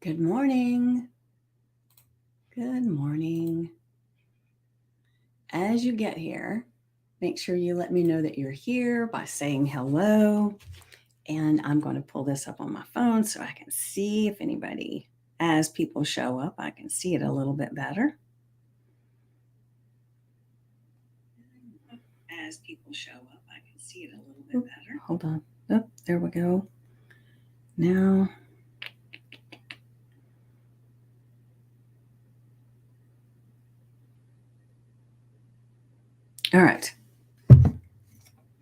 Good morning. Good morning. As you get here, make sure you let me know that you're here by saying hello. And I'm going to pull this up on my phone so I can see if anybody, as people show up, I can see it a little bit better. As people show up, I can see it a little bit better. Hold on. Oh, there we go. Now. All right.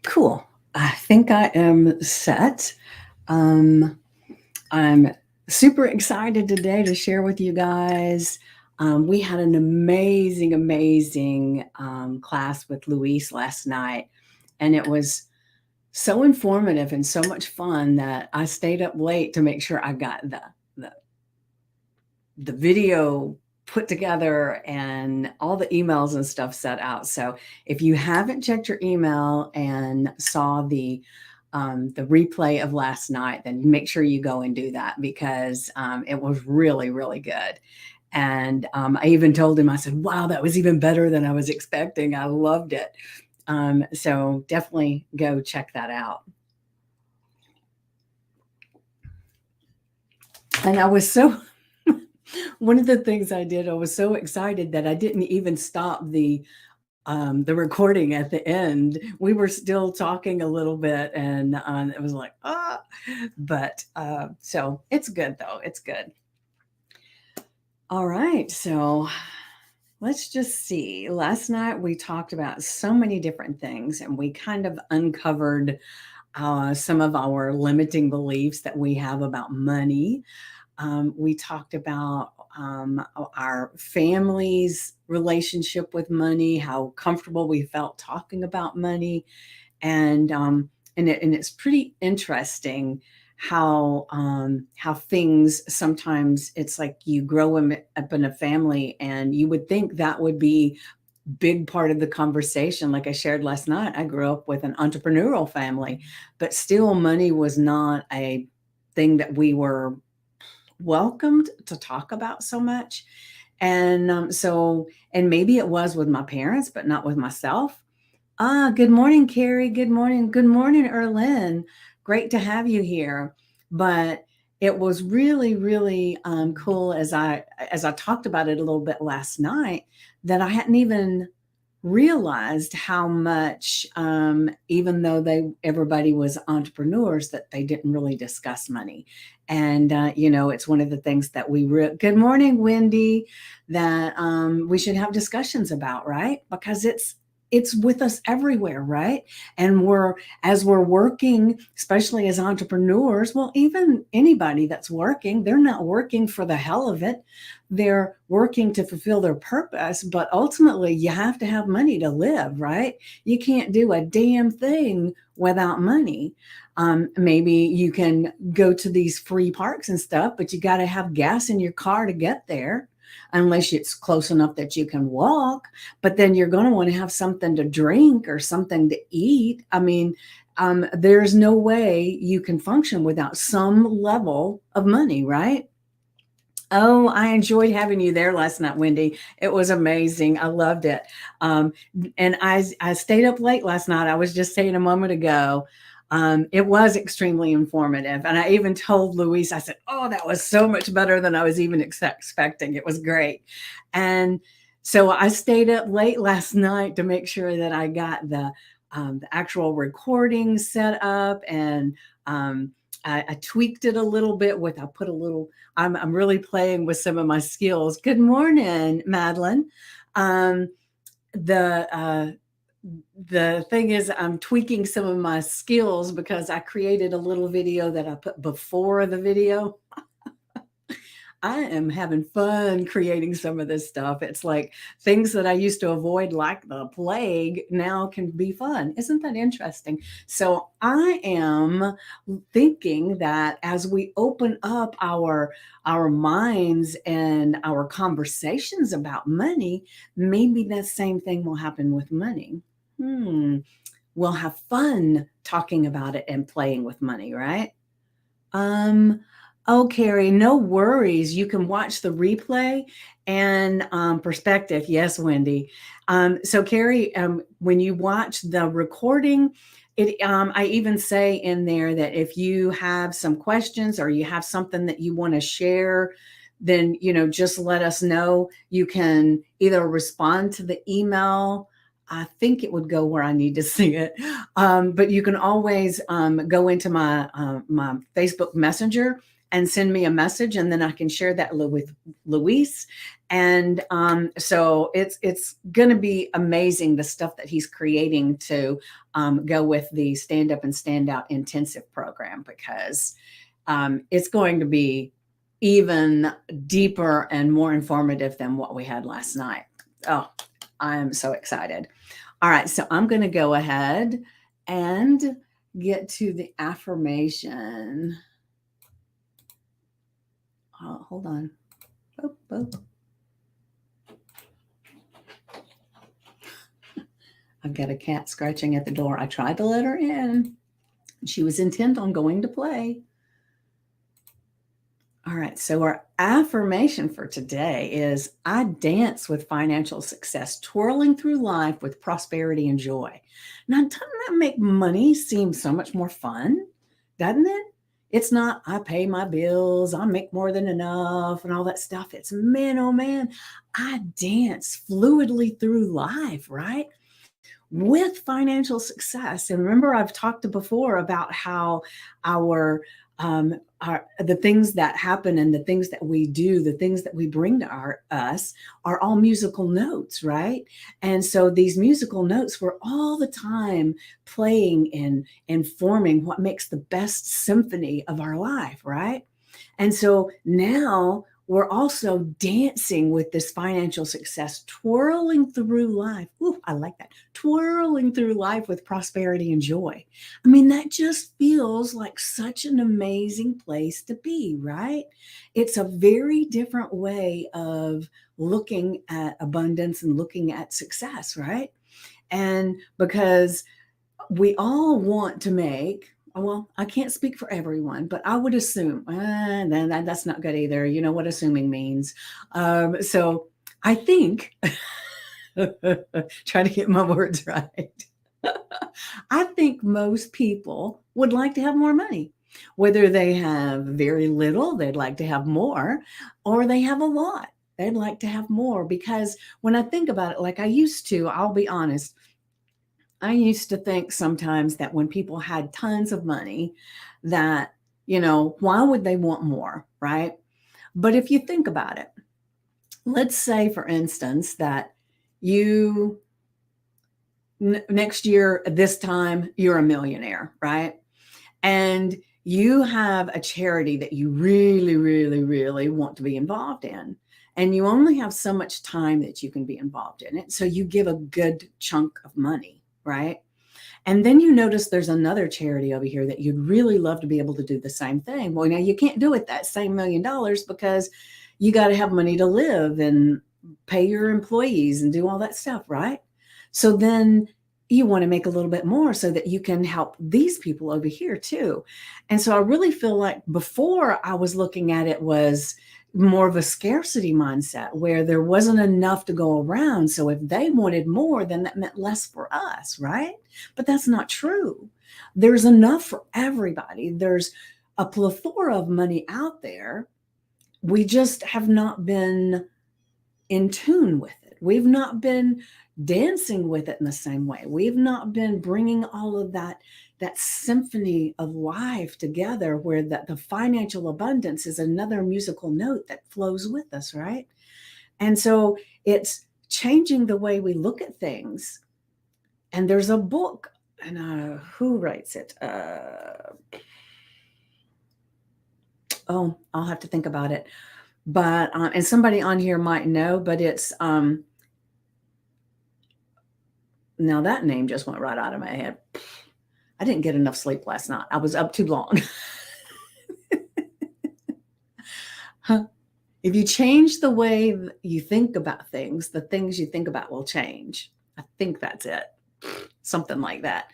Cool. I think I am set. I'm super excited today to share with you guys. We had an amazing class with Luis last night, and it was so informative and so much fun that I stayed up late to make sure I got the video put together and all the emails and stuff set out. So if you haven't checked your email and saw the replay of last night, then make sure you go and do that because it was really, really good. And I even told him, I said, wow, that was even better than I was expecting. I loved it. So definitely go check that out. And I was so, one of the things I did, I was so excited that I didn't even stop the recording at the end. We were still talking a little bit, and it was like, but so it's good though. It's good. All right. So let's just see. Last night we talked about so many different things, and we kind of uncovered some of our limiting beliefs that we have about money. We talked about our family's relationship with money, how comfortable we felt talking about money, and it's pretty interesting how things sometimes it's like you grow up in a family, and you would think that would be big part of the conversation. Like I shared last night, I grew up with an entrepreneurial family, but still money was not a thing that we were welcomed to talk about so much. And and maybe it was with my parents, but not with myself. Good morning, Carrie. Good morning. Good morning, Erlyn. Great to have you here. But it was really, really cool as I talked about it a little bit last night that I hadn't even realized how much, even though everybody was entrepreneurs, that they didn't really discuss money. And it's one of the things that good morning, Wendy, that we should have discussions about, right? Because it's with us everywhere, right? And as we're working, especially as entrepreneurs, well, even anybody that's working, they're not working for the hell of it. They're working to fulfill their purpose, but ultimately you have to have money to live, right? You can't do a damn thing without money. Maybe you can go to these free parks and stuff, but you got to have gas in your car to get there, unless it's close enough that you can walk. But then you're going to want to have something to drink or something to eat. I mean, there's no way you can function without some level of money, right? Oh, I enjoyed having you there last night, Wendy. It was amazing. I loved it. And I stayed up late last night. I was just saying a moment ago. It was extremely informative. And I even told Luis, I said, oh, that was so much better than I was even expecting. It was great. And so I stayed up late last night to make sure that I got the actual recording set up, and I tweaked it a little bit I put a little, I'm really playing with some of my skills. Good morning, Madeline. Um, the thing is, I'm tweaking some of my skills because I created a little video that I put before the video. I am having fun creating some of this stuff. It's like things that I used to avoid like the plague now can be fun. Isn't that interesting? So I am thinking that as we open up our minds and our conversations about money, maybe that same thing will happen with money. We'll have fun talking about it and playing with money, right? Um, Oh, Carrie, no worries. You can watch the replay and perspective. Yes, Wendy. So, Carrie, when you watch the recording, I even say in there that if you have some questions or you have something that you want to share, then just let us know. You can either respond to the email. I think it would go where I need to see it, but you can always go into my Facebook Messenger and send me a message, and then I can share that with Luis. And so it's going to be amazing, the stuff that he's creating to go with the Stand Up and Stand Out intensive program, because it's going to be even deeper and more informative than what we had last night. Oh, I am so excited. All right, so I'm going to go ahead and get to the affirmation. Hold on. Oh, oh. I've got a cat scratching at the door. I tried to let her in. She was intent on going to play. All right, so our affirmation for today is, I dance with financial success, twirling through life with prosperity and joy. Now, doesn't that make money seem so much more fun? Doesn't it? It's not, I pay my bills, I make more than enough, and all that stuff. It's, man, oh man, I dance fluidly through life, right? With financial success. And remember, I've talked before about how the things that happen and the things that we do, the things that we bring to us are all musical notes, right? And so these musical notes, were all the time playing and forming what makes the best symphony of our life, right? And so now we're also dancing with this financial success, twirling through life. Ooh, I like that. Twirling through life with prosperity and joy. I mean, that just feels like such an amazing place to be, right? It's a very different way of looking at abundance and looking at success, right? And because we all want to make, well, I can't speak for everyone, but I would assume that's not good either. You know what assuming means. So I think, try to get my words right. I think most people would like to have more money. Whether they have very little, they'd like to have more, or they have a lot, they'd like to have more. Because when I think about it, like I used to, I'll be honest, I used to think sometimes that when people had tons of money, that, why would they want more, right? But if you think about it, let's say, for instance, that you, next year, this time, you're a millionaire, right? And you have a charity that you really, really, really want to be involved in. And you only have so much time that you can be involved in it. So you give a good chunk of money, right? And then you notice there's another charity over here that you'd really love to be able to do the same thing. Well, now you can't do it that same $1 million, because you got to have money to live and pay your employees and do all that stuff, right? So then you want to make a little bit more so that you can help these people over here too. And so I really feel like before, I was looking at it was more of a scarcity mindset, where there wasn't enough to go around. So if they wanted more, then that meant less for us, right? But that's not true. There's enough for everybody. There's a plethora of money out there. We just have not been in tune with it. We've not been dancing with it in the same way. We've not been bringing all of that symphony of life together, where the financial abundance is another musical note that flows with us, right? And so it's changing the way we look at things. And there's a book, and who writes it? I'll have to think about it. But and somebody on here might know, but it's now that name just went right out of my head. I didn't get enough sleep last night. I was up too long. If you change the way you think about things, the things you think about will change. I think that's it. Something like that.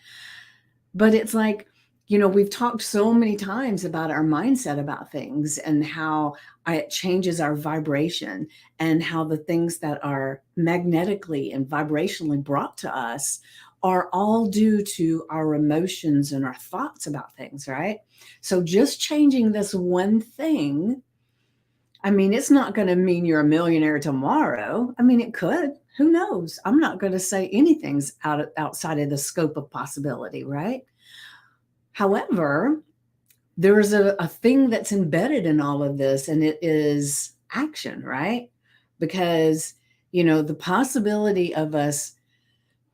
But it's like, We've talked so many times about our mindset about things and how it changes our vibration, and how the things that are magnetically and vibrationally brought to us are all due to our emotions and our thoughts about things, right? So just changing this one thing, I mean, it's not going to mean you're a millionaire tomorrow. I mean, it could. Who knows? I'm not going to say anything's outside of the scope of possibility, right? However, there's a thing that's embedded in all of this, and it is action, right? Because, the possibility of us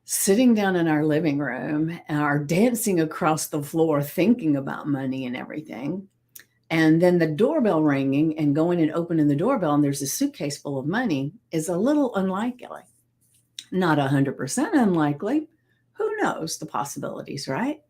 sitting down in our living room and are dancing across the floor thinking about money and everything, and then the doorbell ringing and going and opening the doorbell and there's a suitcase full of money is a little unlikely. Not 100% unlikely. Who knows the possibilities, right?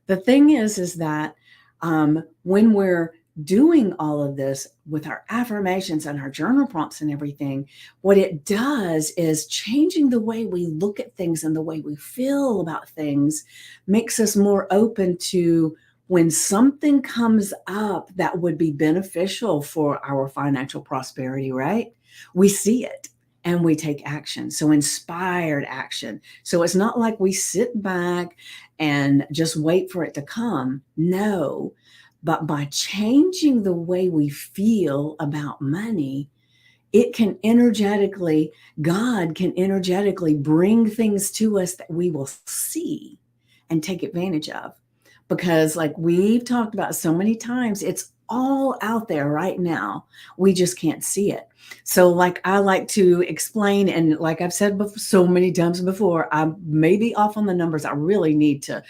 The thing is that when we're doing all of this with our affirmations and our journal prompts and everything, what it does is changing the way we look at things and the way we feel about things makes us more open to when something comes up that would be beneficial for our financial prosperity, right? We see it and we take action. So inspired action. So it's not like we sit back and just wait for it to come. No, but by changing the way we feel about money, it can energetically, God can energetically bring things to us that we will see and take advantage of. Because, like we've talked about so many times, it's all out there right now. We just can't see it. So, like I like to explain, and like I've said so many times before, I may be off on the numbers. I really need to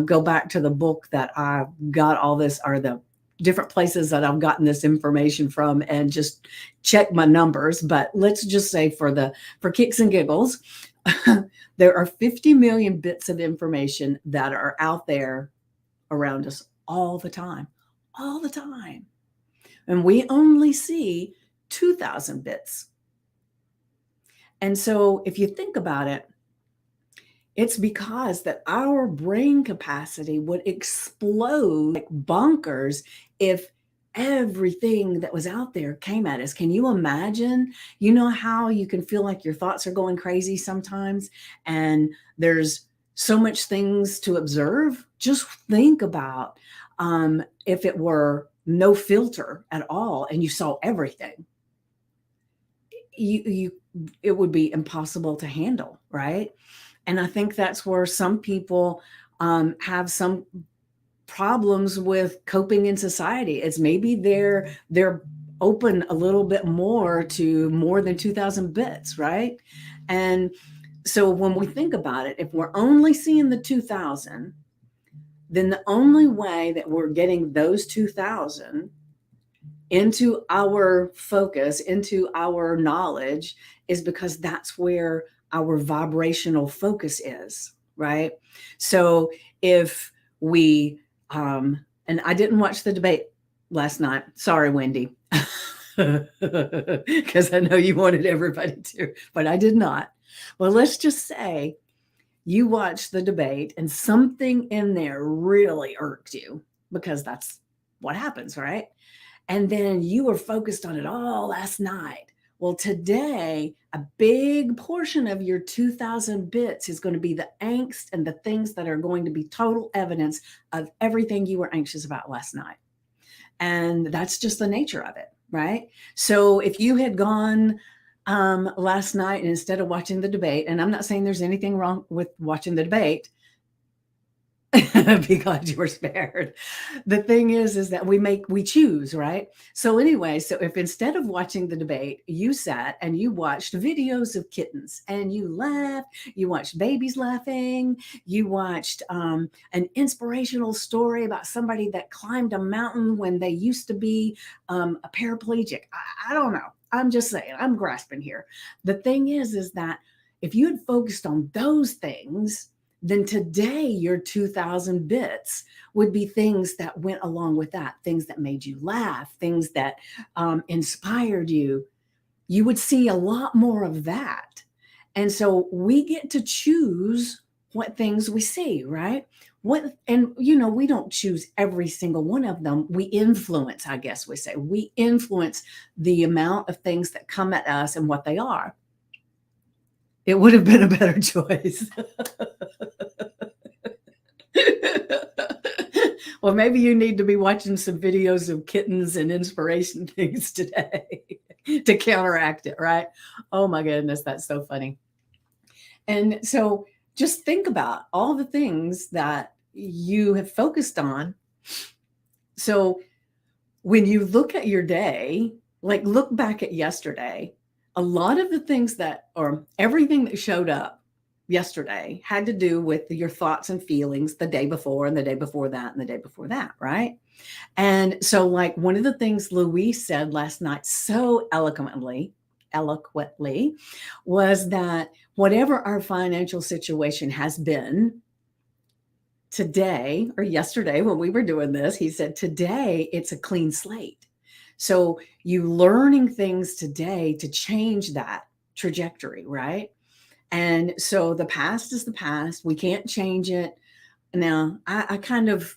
go back to the book that I got all this, or the different places that I've gotten this information from, and just check my numbers. But let's just say for kicks and giggles, there are 50 million bits of information that are out there around us all the time, all the time. And we only see 2,000 bits. And so if you think about it, it's because that our brain capacity would explode like bonkers if everything that was out there came at us. Can you imagine? You know how you can feel like your thoughts are going crazy sometimes, and there's so much things to observe? Just think about if it were no filter at all and you saw everything. You it would be impossible to handle, right? And I think that's where some people have some problems with coping in society. It's maybe they're open a little bit more to more than 2,000 bits, right? And so when we think about it, if we're only seeing the 2,000, then the only way that we're getting those 2,000 into our focus, into our knowledge, is because that's where our vibrational focus is, right? So if we, and I didn't watch the debate last night. Sorry, Wendy, because I know you wanted everybody to, but I did not. Well, let's just say you watched the debate and something in there really irked you, because that's what happens, right? And then you were focused on it all last night. Well, today, a big portion of your 2,000 bits is going to be the angst and the things that are going to be total evidence of everything you were anxious about last night. And that's just the nature of it, right? So if you had gone last night and instead of watching the debate, and I'm not saying there's anything wrong with watching the debate, be glad you were spared. The thing is that we choose, right? So anyway, so if instead of watching the debate, you sat and you watched videos of kittens and you laughed, you watched babies laughing, you watched an inspirational story about somebody that climbed a mountain when they used to be a paraplegic. I don't know. I'm just saying, I'm grasping here. The thing is that if you had focused on those things, then today your 2,000 bits would be things that went along with that, things that made you laugh, things that inspired you. You would see a lot more of that. And so we get to choose what things we see, right? We don't choose every single one of them. We influence, I guess we say, we influence the amount of things that come at us and what they are. It would have been a better choice. Well, maybe you need to be watching some videos of kittens and inspiration things today to counteract it, right? Oh my goodness, that's so funny. And so just think about all the things that you have focused on. So when you look at your day, like look back at yesterday, a lot of the things that, or everything that showed up yesterday had to do with your thoughts and feelings the day before and the day before that and the day before that, right? And so, like, one of the things Louise said last night so eloquently was that whatever our financial situation has been today or yesterday when we were doing this, he said, today it's a clean slate. So you learning things today to change that trajectory, right? And so the past is the past. We can't change it. Now, I kind of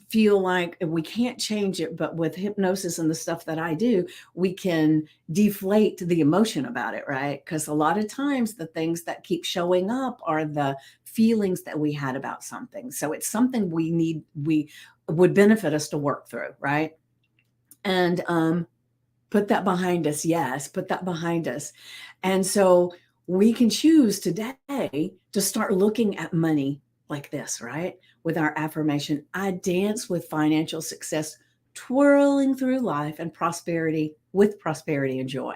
feel like we can't change it, but with hypnosis and the stuff that I do, we can deflate the emotion about it, right? Because a lot of times the things that keep showing up are the feelings that we had about something. So it's something we would benefit us to work through, right? And put that behind us. Yes, put that behind us. And so we can choose today to start looking at money like this, right? With our affirmation, I dance with financial success, twirling through life and prosperity with prosperity and joy.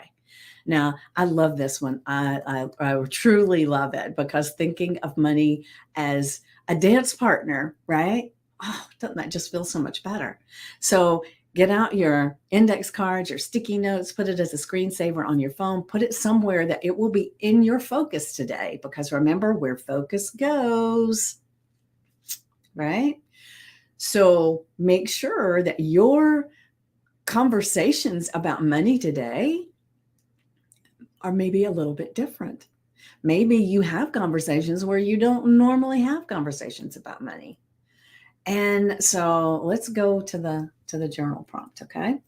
Now, I love this one. I truly love it because thinking of money as a dance partner, right? Oh, doesn't that just feel so much better? So get out your index cards, your sticky notes, put it as a screensaver on your phone, put it somewhere that it will be in your focus today. Because remember, where focus goes, right? So make sure that your conversations about money today are maybe a little bit different. Maybe you have conversations where you don't normally have conversations about money. And so let's go to the journal prompt, okay?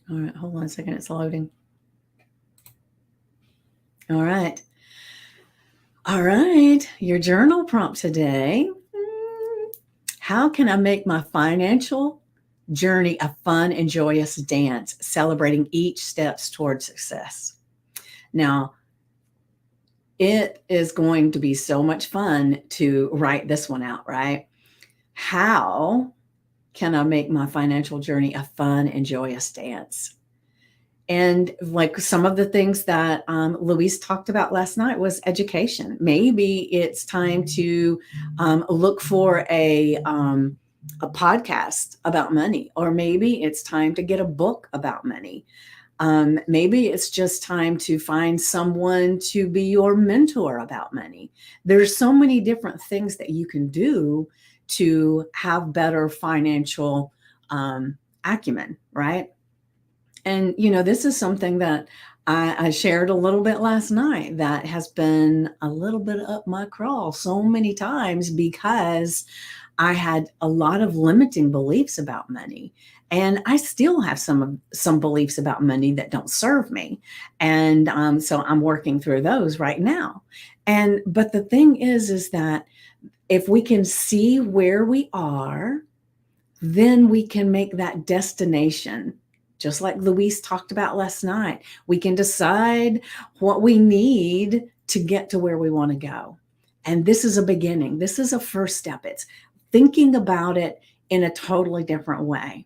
All right, hold on a second, it's loading. All right. All right, your journal prompt today. How can I make my financial journey a fun and joyous dance, celebrating each steps towards success? Now, it is going to be so much fun to write this one out, right? How can I make my financial journey a fun and joyous dance? And like some of the things that Louise talked about last night was education. Maybe it's time to look for a podcast about money, or maybe it's time to get a book about money. Maybe it's just time to find someone to be your mentor about money. There's so many different things that you can do to have better financial acumen, right? And, this is something that I shared a little bit last night that has been a little bit up my crawl so many times because I had a lot of limiting beliefs about money. And I still have some beliefs about money that don't serve me. And so I'm working through those right now. But the thing is that if we can see where we are, then we can make that destination, just like Louise talked about last night. We can decide what we need to get to where we want to go. And this is a beginning. This is a first step. It's thinking about it in a totally different way,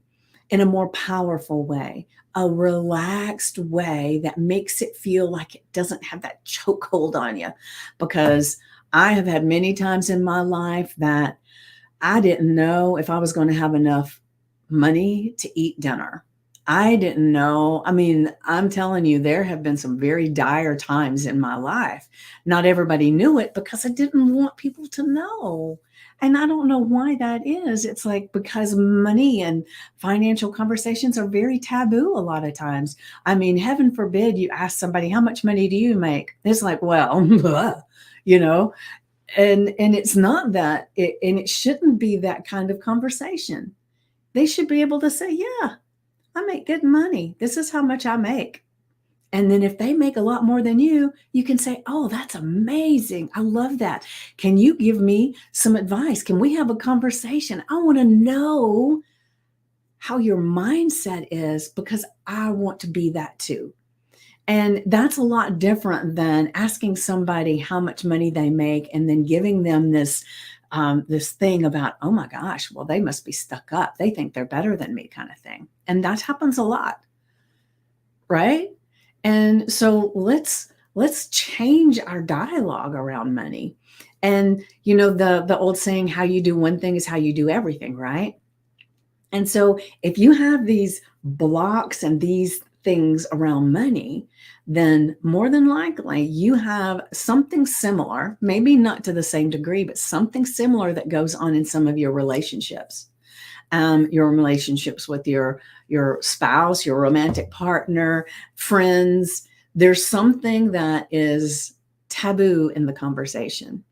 in a more powerful way, a relaxed way that makes it feel like it doesn't have that chokehold on you. Because I have had many times in my life that I didn't know if I was going to have enough money to eat dinner. I didn't know. I mean, I'm telling you, there have been some very dire times in my life. Not everybody knew it because I didn't want people to know. And I don't know why that is. It's like because money and financial conversations are very taboo a lot of times. I mean, heaven forbid you ask somebody, how much money do you make? It's like, well, you know, and it's not that, and it shouldn't be that kind of conversation. They should be able to say, yeah, I make good money. This is how much I make. And then if they make a lot more than you can say, oh, that's amazing. I love that. Can you give me some advice? Can we have a conversation? I want to know how your mindset is because I want to be that too. And that's a lot different than asking somebody how much money they make and then giving them this thing about, oh my gosh, well, they must be stuck up. They think they're better than me, kind of thing. And that happens a lot, right? And so let's change our dialogue around money. And the old saying, how you do one thing is how you do everything, right? And so if you have these blocks and these things around money, then more than likely you have something similar, maybe not to the same degree, but something similar that goes on in some of your relationships. Your relationships with your spouse, your romantic partner, friends. There's something that is taboo in the conversation.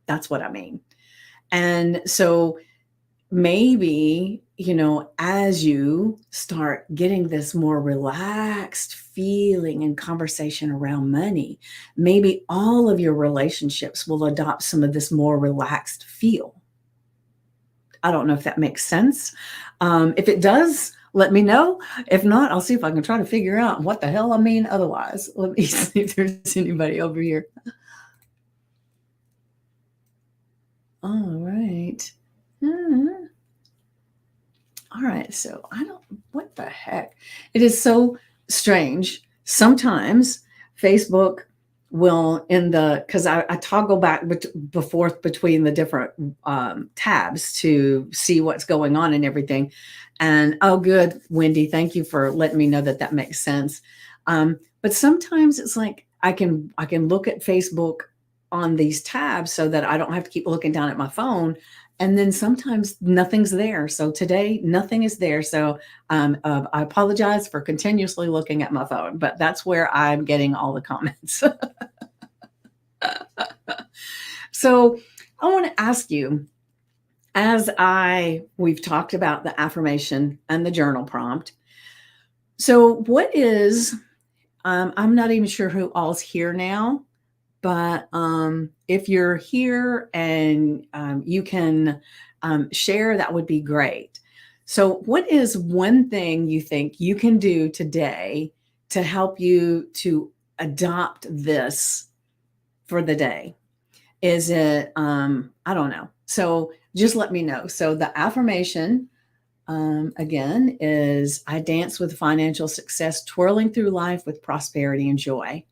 That's what I mean. And so maybe, as you start getting this more relaxed feeling and conversation around money, maybe all of your relationships will adopt some of this more relaxed feel. I don't know if that makes sense. If it does, let me know. If not, I'll see if I can try to figure out what the hell I mean otherwise. Let me see if there's anybody over here. All right. All right, so what the heck? It is so strange. Sometimes Facebook will, because I toggle back forth between the different tabs to see what's going on and everything. And oh, good, Wendy, thank you for letting me know that makes sense. But sometimes it's like I can look at Facebook on these tabs so that I don't have to keep looking down at my phone. And then sometimes nothing's there. So today, nothing is there. So I apologize for continuously looking at my phone, but that's where I'm getting all the comments. So I want to ask you, we've talked about the affirmation and the journal prompt. So what is, I'm not even sure who all's here now, but if you're here and you can share, that would be great. So what is one thing you think you can do today to help you to adopt this for the day? Is it, I don't know. So just let me know. So the affirmation, again, is I dance with financial success, twirling through life with prosperity and joy.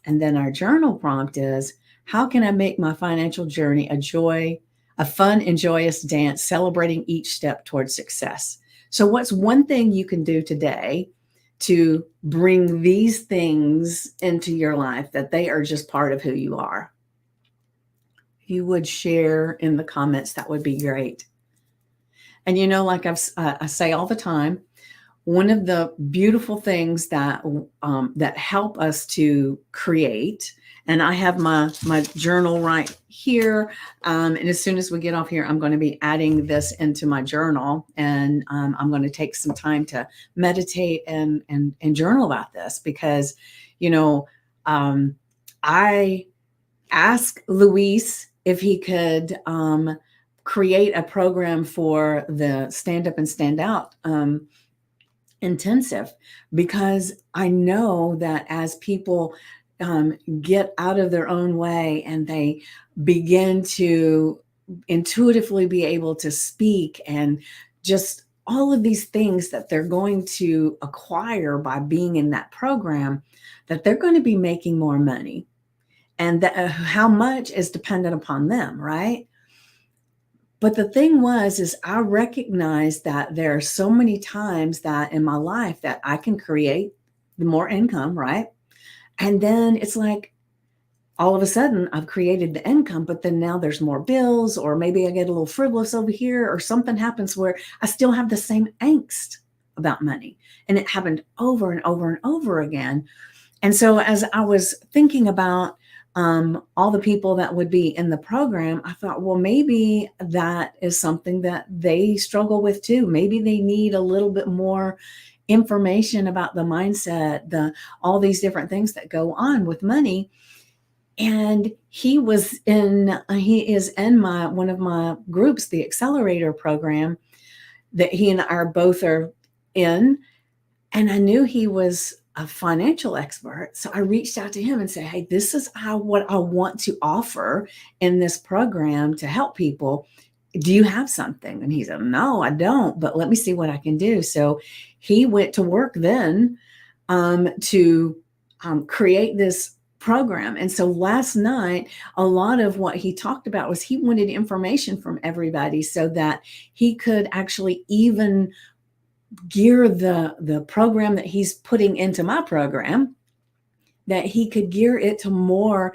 And then our journal prompt is, how can I make my financial journey a fun and joyous dance, celebrating each step towards success? So what's one thing you can do today to bring these things into your life that they are just part of who you are? If you would share in the comments, that would be great. And like I say all the time, one of the beautiful things that help us to create, and I have my journal right here, and as soon as we get off here, I'm going to be adding this into my journal, and I'm going to take some time to meditate and journal about this because, I asked Luis if he could create a program for the Stand Up and Stand Out intensive, because I know that as people get out of their own way and they begin to intuitively be able to speak and just all of these things that they're going to acquire by being in that program, that they're going to be making more money. And that, how much is dependent upon them, right? But the thing is I recognized that there are so many times that in my life that I can create the more income, right? And then it's like all of a sudden I've created the income, but then now there's more bills, or maybe I get a little frivolous over here, or something happens where I still have the same angst about money. And it happened over and over and over again. And so as I was thinking about all the people that would be in the program, I thought, well, maybe that is something that they struggle with too. Maybe they need a little bit more information about the mindset, all these different things that go on with money. And he is in my one of my groups, the accelerator program that he and I are both are in. And I knew he was a financial expert. So I reached out to him and said, hey, this is what I want to offer in this program to help people. Do you have something? And he said, no, I don't, but let me see what I can do. So he went to work then to create this program. And so last night, a lot of what he talked about was he wanted information from everybody so that he could actually even gear the program that he's putting into my program, that he could gear it to more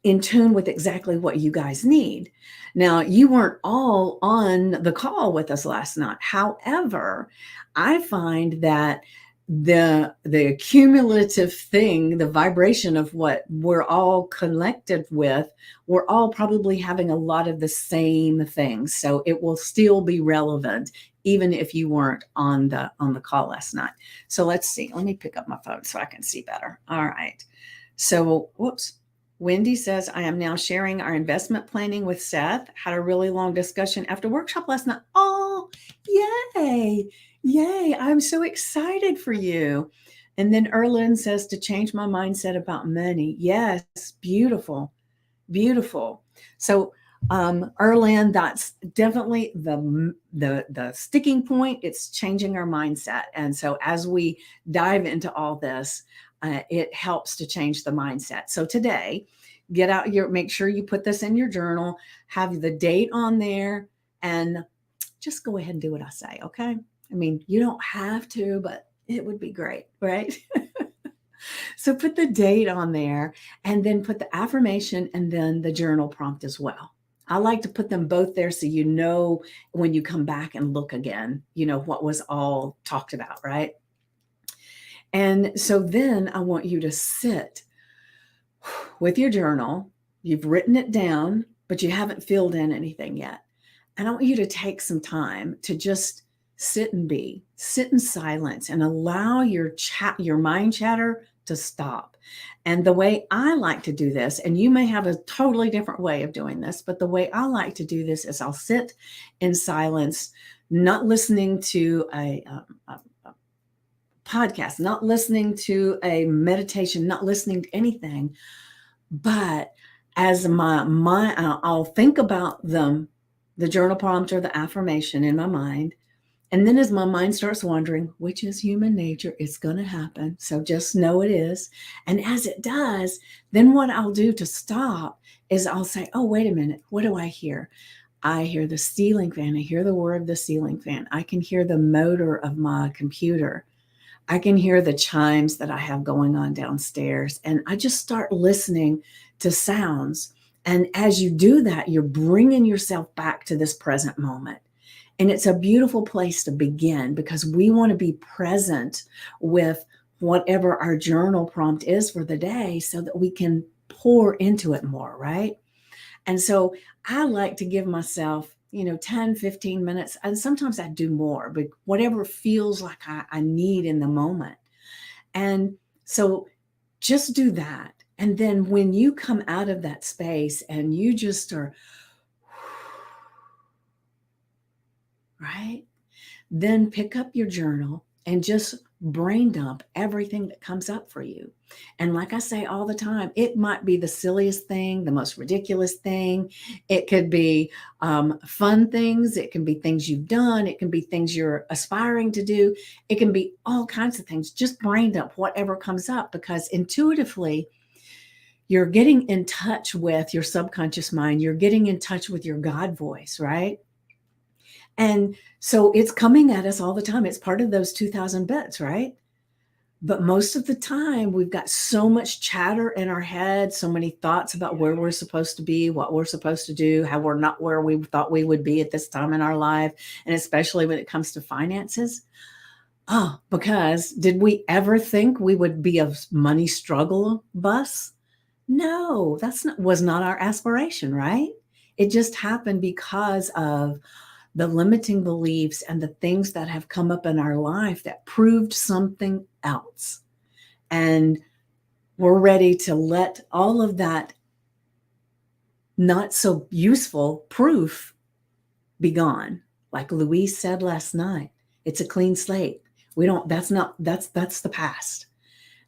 in tune with exactly what you guys need. Now, you weren't all on the call with us last night. However, I find that the cumulative thing, the vibration of what we're all connected with, we're all probably having a lot of the same things. So it will still be relevant even if you weren't on the call last night. So let's see. Let me pick up my phone so I can see better. All right. So, whoops. Wendy says, I am now sharing our investment planning with Seth. Had a really long discussion after workshop last night. Oh, yay. Yay. I'm so excited for you. And then Erlyn says to change my mindset about money. Yes, beautiful. Beautiful. So Erlyn, that's definitely the sticking point. It's changing our mindset. And so as we dive into all this, it helps to change the mindset. So today, make sure you put this in your journal, have the date on there, and just go ahead and do what I say. Okay. I mean, you don't have to, but it would be great, right? So put the date on there and then put the affirmation and then the journal prompt as well. I like to put them both there so you know when you come back and look again, what was all talked about, right? And so then I want you to sit with your journal. You've written it down, but you haven't filled in anything yet. And I want you to take some time to just sit in silence and allow your mind chatter to stop. And the way I like to do this, and you may have a totally different way of doing this, but the way I like to do this is I'll sit in silence, not listening to a podcast, not listening to a meditation, not listening to anything, but as I'll think about the journal prompt or the affirmation in my mind. And then as my mind starts wandering, which is human nature, it's going to happen. So just know it is. And as it does, then what I'll do to stop is I'll say, oh, wait a minute. What do I hear? I hear the ceiling fan. I hear the whir of the ceiling fan. I can hear the motor of my computer. I can hear the chimes that I have going on downstairs. And I just start listening to sounds. And as you do that, you're bringing yourself back to this present moment. And it's a beautiful place to begin because we want to be present with whatever our journal prompt is for the day so that we can pour into it more, right? And so I like to give myself 10, 15 minutes. And sometimes I do more, but whatever feels like I need in the moment. And so just do that. And then when you come out of that space and you just are, right? Then pick up your journal and just brain dump everything that comes up for you. And like I say all the time, it might be the silliest thing, the most ridiculous thing. It could be fun things. It can be things you've done. It can be things you're aspiring to do. It can be all kinds of things. Just brain dump whatever comes up because intuitively, you're getting in touch with your subconscious mind. You're getting in touch with your God voice, right? And so it's coming at us all the time. It's part of those 2000 bits, right? But most of the time, we've got so much chatter in our head, so many thoughts about where we're supposed to be, what we're supposed to do, how we're not where we thought we would be at this time in our life, and especially when it comes to finances. Oh, because did we ever think we would be a money struggle bus? No, that's not was not our aspiration, right? It just happened because of the limiting beliefs and the things that have come up in our life that proved something else. And we're ready to let all of that not so useful proof be gone. Like Louise said last night, it's a clean slate. We don't, that's the past.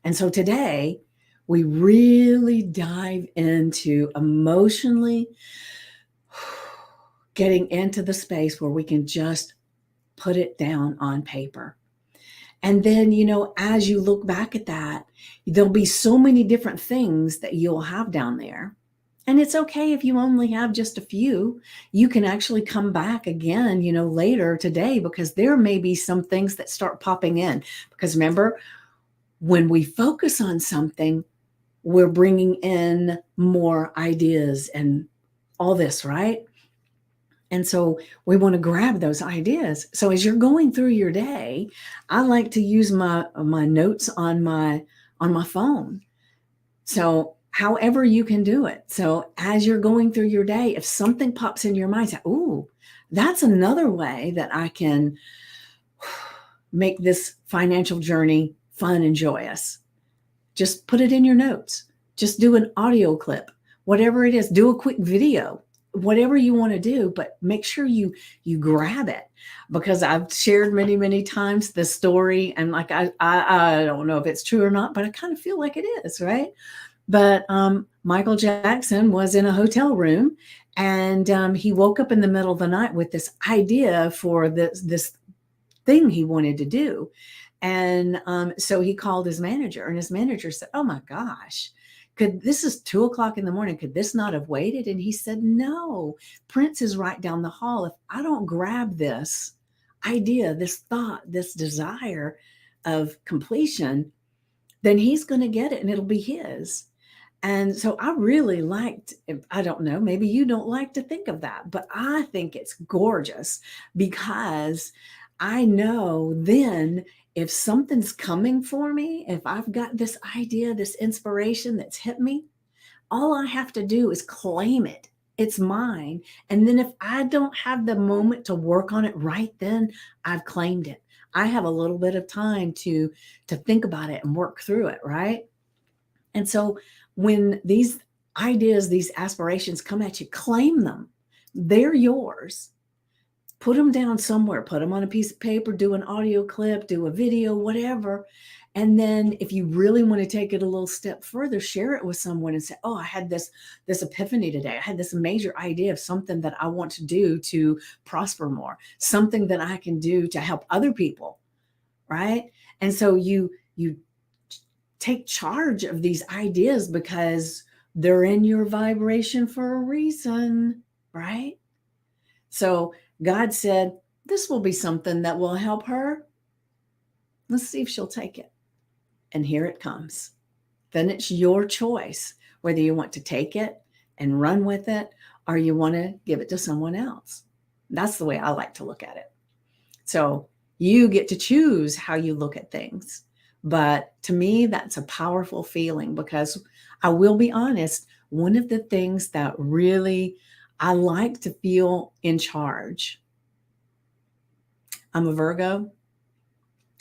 And so today we really dive into emotionally getting into the space where we can just put it down on paper. And then, as you look back at that, there'll be so many different things that you'll have down there. And it's okay if you only have just a few. You can actually come back again, later today, because there may be some things that start popping in. Because remember, when we focus on something, we're bringing in more ideas and all this, right? And so we want to grab those ideas. So as you're going through your day, I like to use my notes on my phone. So however you can do it. So as you're going through your day, if something pops in your mind, say, "Ooh, that's another way that I can make this financial journey fun and joyous." Just put it in your notes. Just do an audio clip, whatever it is. Do a quick video, whatever you want to do, but make sure you grab it, because I've shared many times the story, and like I don't know if it's true or not, but I kind of feel like it is, right? But Michael Jackson was in a hotel room, and he woke up in the middle of the night with this idea for this thing he wanted to do. And so he called his manager, and his manager said, "Oh my gosh, this is 2 o'clock in the morning. Could this not have waited?" And he said, "No, Prince is right down the hall. If I don't grab this idea, this thought, this desire of completion, then he's going to get it and it'll be his." And so I really liked, I don't know, maybe you don't like to think of that, but I think it's gorgeous, because I know then if something's coming for me, if I've got this idea, this inspiration that's hit me, all I have to do is claim it. It's mine. And then if I don't have the moment to work on it right then, I've claimed it. I have a little bit of time to think about it and work through it, right? And so when these ideas, these aspirations come at you, claim them. They're yours. Put them down somewhere, put them on a piece of paper, do an audio clip, do a video, whatever. And then if you really want to take it a little step further, share it with someone and say, "Oh, I had this epiphany today. I had this major idea of something that I want to do to prosper more, something that I can do to help other people." Right? And so you take charge of these ideas, because they're in your vibration for a reason, right? So God said, "This will be something that will help her. Let's see if she'll take it." And here it comes. Then it's your choice whether you want to take it and run with it, or you want to give it to someone else. That's the way I like to look at it. So you get to choose how you look at things. But to me, that's a powerful feeling, because I will be honest, one of the things that really I like to feel in charge. I'm a Virgo.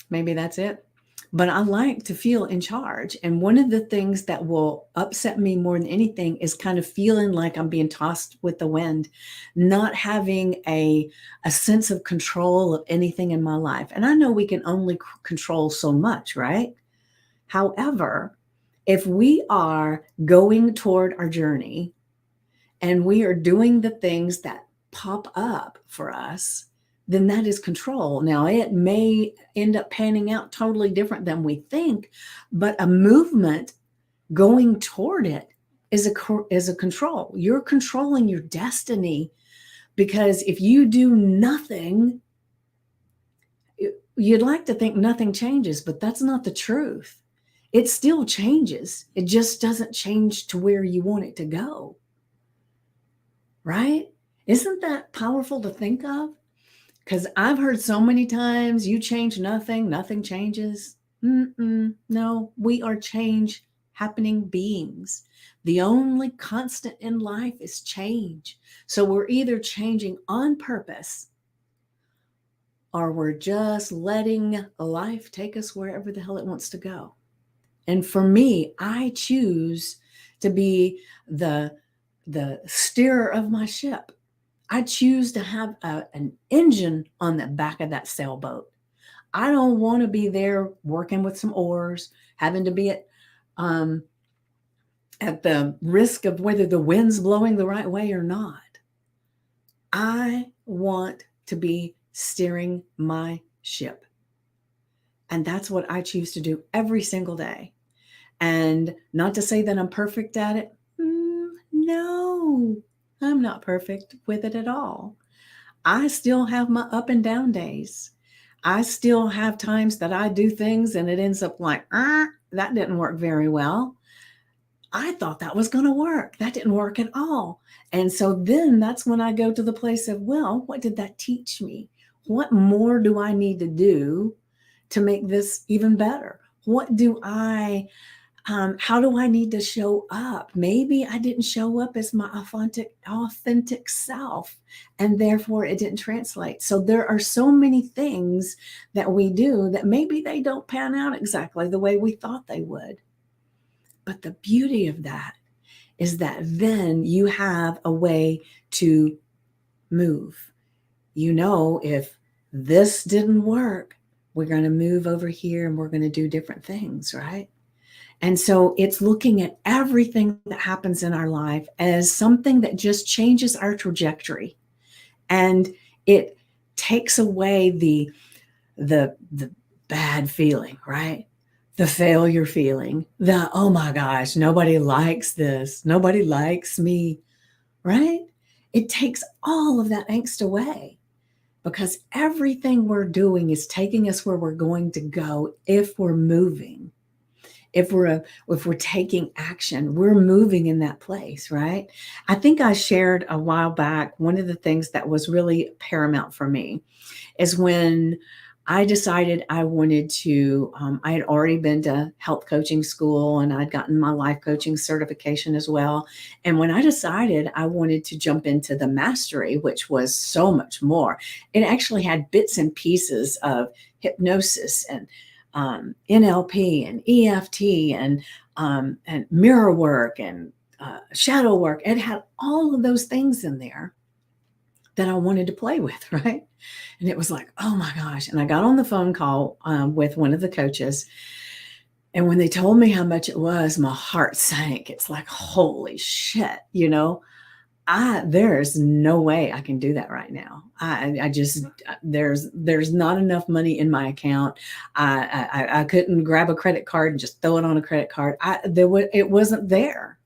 Maybe that's it. But I like to feel in charge. And one of the things that will upset me more than anything is kind of feeling like I'm being tossed with the wind, not having a sense of control of anything in my life. And I know we can only control so much, right? However, if we are going toward our journey and we are doing the things that pop up for us, then that is control. Now, it may end up panning out totally different than we think, but a movement going toward it is a control. You're controlling your destiny, because if you do nothing, you'd like to think nothing changes, but that's not the truth. It still changes. It just doesn't change to where you want it to go. Right? Isn't that powerful to think of? Because I've heard so many times, you change nothing, nothing changes. No, we are change happening beings. The only constant in life is change. So we're either changing on purpose, or we're just letting life take us wherever the hell it wants to go. And for me, I choose to be the steerer of my ship. I choose to have an engine on the back of that sailboat. I don't want to be there working with some oars, having to be um, at the risk of whether the wind's blowing the right way or not. I want to be steering my ship. And that's what I choose to do every single day. And not to say that I'm perfect at it. No, I'm not perfect with it at all. I still have my up and down days. I still have times that I do things and it ends up like, that didn't work very well. I thought that was going to work. That didn't work at all. And so then that's when I go to the place of, well, what did that teach me? What more do I need to do to make this even better? What do how do I need to show up? Maybe I didn't show up as my authentic self, and therefore it didn't translate. So there are so many things that we do that maybe they don't pan out exactly the way we thought they would. But the beauty of that is that then you have a way to move. If this didn't work, we're going to move over here and we're going to do different things, right? And so it's looking at everything that happens in our life as something that just changes our trajectory. And it takes away the bad feeling, right? The failure feeling, oh my gosh, nobody likes this. Nobody likes me, right? It takes all of that angst away, because everything we're doing is taking us where we're going to go if we're moving. If we're taking action, we're moving in that place, right? I think I shared a while back, one of the things that was really paramount for me is when I decided I wanted to, I had already been to health coaching school and I'd gotten my life coaching certification as well. And when I decided I wanted to jump into the mastery, which was so much more, it actually had bits and pieces of hypnosis and NLP and EFT and mirror work and shadow work. It had all of those things in there that I wanted to play with, right? And it was like, oh my gosh. And I got on the phone call with one of the coaches. And when they told me how much it was, my heart sank. It's like, holy shit, there's no way I can do that right now. I just, there's not enough money in my account. I couldn't grab a credit card and just throw it on a credit card. It wasn't there.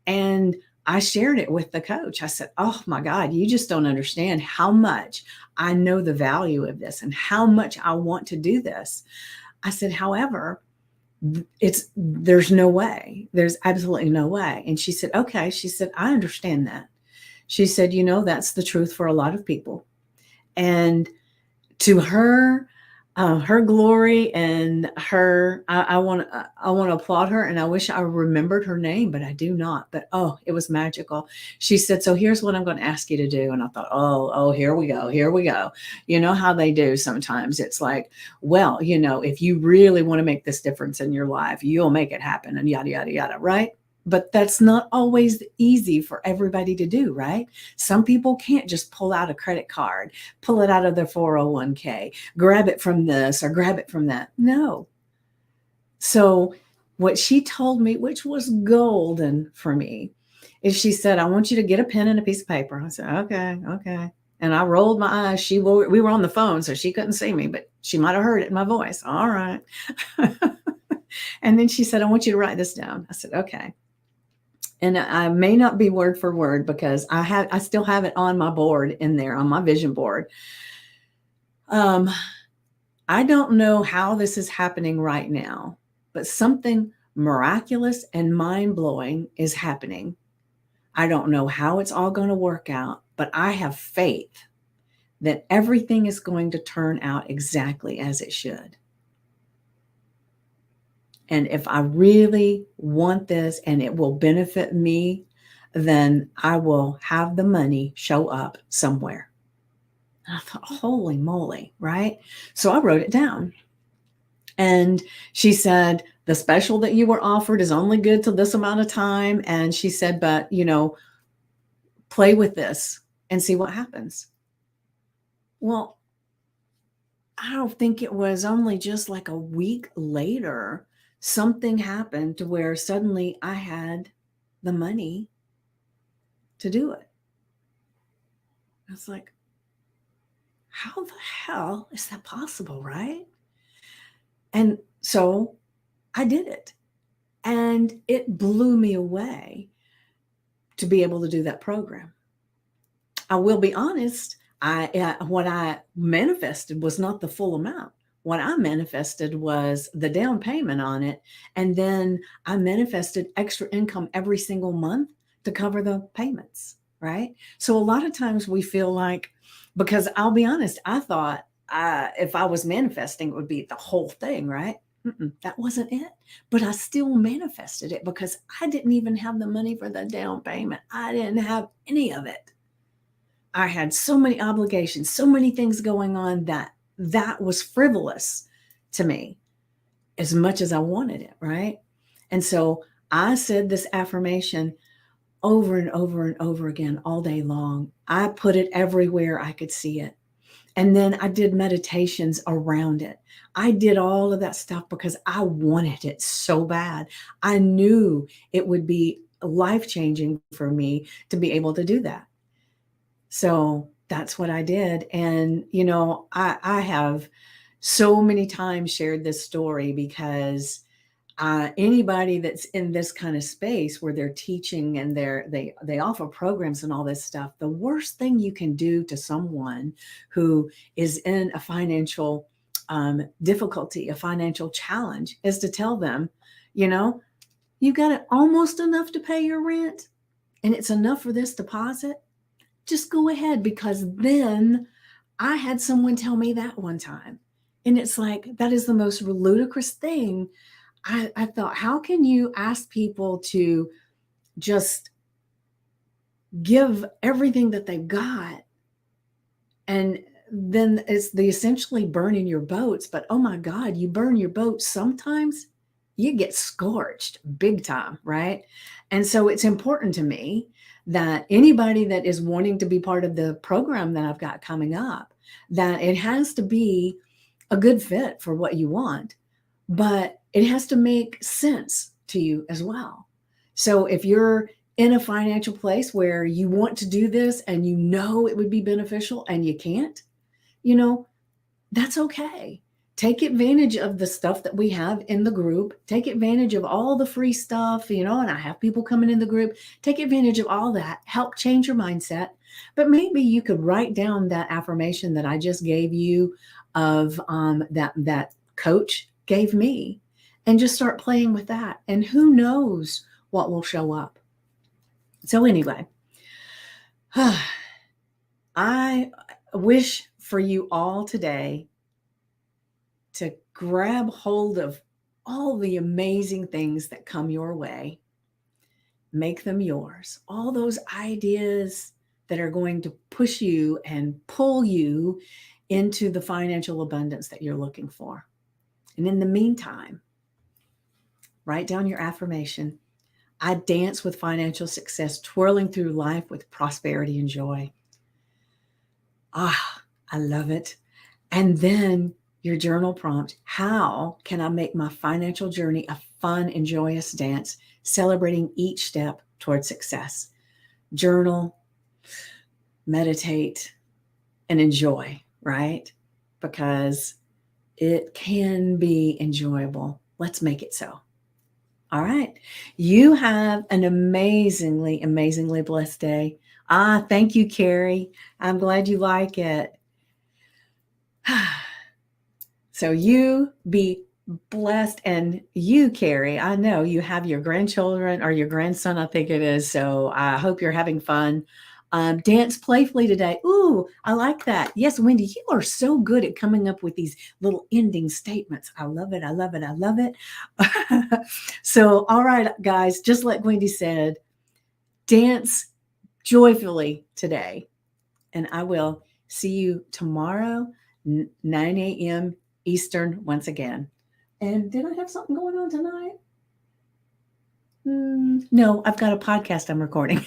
And I shared it with the coach. I said, oh my God, you just don't understand how much I know the value of this and how much I want to do this. I said, however, there's no way. There's absolutely no way. And she said, okay. She said, I understand that. She said, that's the truth for a lot of people. And to her, her glory and her, I want to applaud her. And I wish I remembered her name, but I do not. But it was magical. She said, so here's what I'm going to ask you to do. And I thought, oh, here we go. You know how they do sometimes. It's like, well, if you really want to make this difference in your life, you'll make it happen and yada, yada, yada, right? But that's not always easy for everybody to do, right? Some people can't just pull out a credit card, pull it out of their 401k, grab it from this or grab it from that. No. So what she told me, which was golden for me, is she said, I want you to get a pen and a piece of paper. I said, okay. And I rolled my eyes. We were on the phone, so she couldn't see me, but she might have heard it in my voice. All right. And then she said, I want you to write this down. I said, okay. And I may not be word for word because I still have it on my board in there on my vision board. I don't know how this is happening right now, but something miraculous and mind blowing is happening. I don't know how it's all going to work out, but I have faith that everything is going to turn out exactly as it should. And if I really want this and it will benefit me, then I will have the money show up somewhere. And I thought, holy moly, right? So I wrote it down. And she said, the special that you were offered is only good till this amount of time. And she said, but, play with this and see what happens. Well, I don't think it was only just like a week later, something happened to where suddenly I had the money to do it. I was like, how the hell is that possible, right? And so I did it. And it blew me away to be able to do that program. I will be honest, what I manifested was not the full amount. What I manifested was the down payment on it. And then I manifested extra income every single month to cover the payments, right? So a lot of times we feel like, because I'll be honest, I thought if I was manifesting, it would be the whole thing, right? That wasn't it. But I still manifested it because I didn't even have the money for the down payment. I didn't have any of it. I had so many obligations, so many things going on that was frivolous to me as much as I wanted it, right? And so I said this affirmation over and over and over again all day long. I put it everywhere I could see it. And then I did meditations around it. I did all of that stuff because I wanted it so bad. I knew it would be life-changing for me to be able to do that. So that's what I did. And, I have so many times shared this story because anybody that's in this kind of space where they're teaching and they offer programs and all this stuff, the worst thing you can do to someone who is in a financial difficulty, a financial challenge, is to tell them, you got it almost enough to pay your rent and it's enough for this deposit. Just go ahead, because then I had someone tell me that one time. And it's like, that is the most ludicrous thing. I thought, how can you ask people to just give everything that they've got? And then it's the essentially burning your boats. But oh my God, you burn your boats sometimes, you get scorched big time, right? And so it's important to me that anybody that is wanting to be part of the program that I've got coming up, that it has to be a good fit for what you want, but it has to make sense to you as well. So if you're in a financial place where you want to do this and it would be beneficial and you can't, that's okay. Take advantage of the stuff that we have in the group. Take advantage of all the free stuff, and I have people coming in the group. Take advantage of all that. Help change your mindset. But maybe you could write down that affirmation that I just gave you of that coach gave me, and just start playing with that. And who knows what will show up. So anyway, I wish for you all today to grab hold of all the amazing things that come your way, make them yours. All those ideas that are going to push you and pull you into the financial abundance that you're looking for. And in the meantime, write down your affirmation. I dance with financial success, twirling through life with prosperity and joy. I love it. And then your journal prompt: how can I make my financial journey a fun and joyous dance, celebrating each step toward success? Journal, meditate, and enjoy, right? Because it can be enjoyable. Let's make it so. All right. You have an amazingly, amazingly blessed day. Thank you, Carrie. I'm glad you like it. So you be blessed, and you, Carrie, I know you have your grandchildren or your grandson, I think it is. So I hope you're having fun. Dance playfully today. Ooh, I like that. Yes, Wendy, you are so good at coming up with these little ending statements. I love it. I love it. I love it. So, all right, guys, just like Wendy said, dance joyfully today. And I will see you tomorrow, 9 a.m. Eastern, once again. And did I have something going on tonight? No, I've got a podcast I'm recording.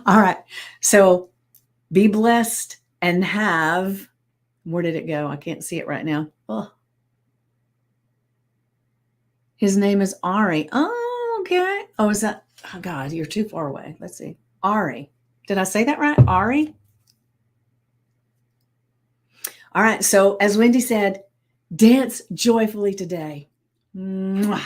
All right. So be blessed and have, where did it go? I can't see it right now. Oh, his name is Ari. Oh, okay. Oh, is that, oh God, you're too far away. Let's see. Ari. Did I say that right? Ari? All right. So as Wendy said, dance joyfully today. Mwah.